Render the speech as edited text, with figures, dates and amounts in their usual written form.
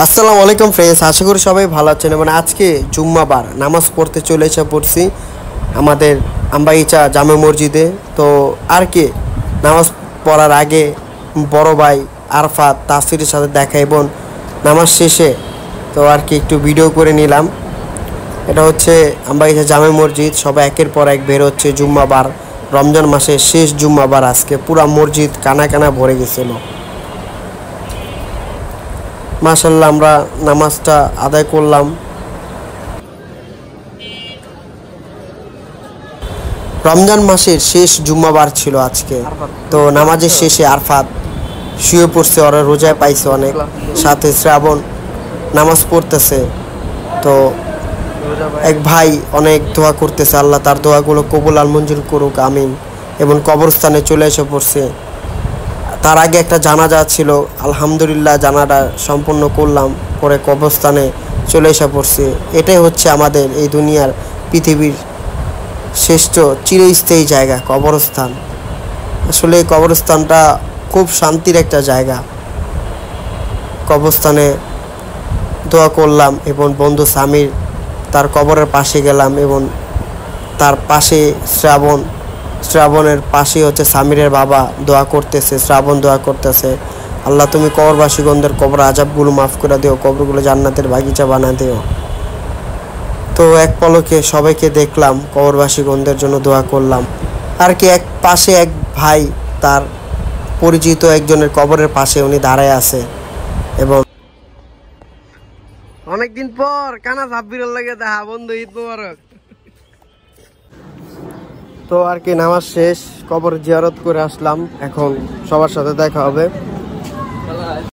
আসসালামু আলাইকুম ফ্রেন্ডস, আশা করি সবাই ভালো আছেন। এবং আজকে জুম্মাবার নামাজ পড়তে চলে এসে পড়ছি আমাদের আমবাগিচা জামে মসজিদে। তো আর কি নামাজ পড়ার আগে বড় ভাই আরফাত তাসিরের সাথে দেখা এবং নামাজ শেষে তো আর কি একটু ভিডিও করে নিলাম। এটা হচ্ছে আমবাগিচা জামে মসজিদ। সবাই একের পর এক বের হচ্ছে। জুম্মাবার, রমজান মাসের শেষ জুম্মাবার আজকে পুরা মসজিদ কানা কানা ভরে গেছিল। মাশাআল্লাহ আমরা নামাজটা আদায় করলাম। রমজান মাসের শেষ জুম্মাবার ছিল আজকে। তো নামাজের শেষে আরফাত শুয়ে পড়ছে, ওরা রোজায় পাইছে অনেক, সাথে শ্রাবণ নামাজ পড়তেছে। তো এক ভাই অনেক দোয়া করতেছে, আল্লাহ তার দোয়াগুলো কবুল আল মঞ্জুর করুক, আমিন। এবং কবরস্থানে চলে এসে পড়ছে। তার আগে একটা জানাজা ছিল, আলহামদুলিল্লাহ জানাজা সম্পূর্ণ করলাম, পরে কবরস্থানে চলে এসে পড়ছি। এটাই হচ্ছে আমাদের এই দুনিয়ার পৃথিবীর শ্রেষ্ঠ চিরস্থায়ী জায়গা, কবরস্থান। আসলে এই কবরস্থানটা খুব শান্তির একটা জায়গা। কবরস্থানে দোয়া করলাম এবং বন্ধু সামির তার কবরের পাশে গেলাম এবং তার পাশে শ্রাবণের পাশে হচ্ছে সামিরের বাবা দোয়া করতেছে, শ্রাবণ দোয়া করতেছে, আল্লাহ তুমি কবরবাসীগণদের কবর আজাবগুলো মাফ করে দিও, কবরগুলো জান্নাতের বাগিচা বানা দিও। তো এক পলকে সবাইকে দেখলাম, কবরবাসীগণদের জন্য দোয়া করলাম। আর কি এক পাশে এক ভাই তার পরিচিত একজনের কবরের পাশে উনি দাঁড়ায় আছে। এবং অনেকদিন পর কানা সাব্বিরের লাগে দেখা বন্ধু, ঈদ মোবারক। তো আর কি নামাজ শেষ, কবর জিয়ারত করে আসলাম, এখন সবার সাথে দেখা হবে।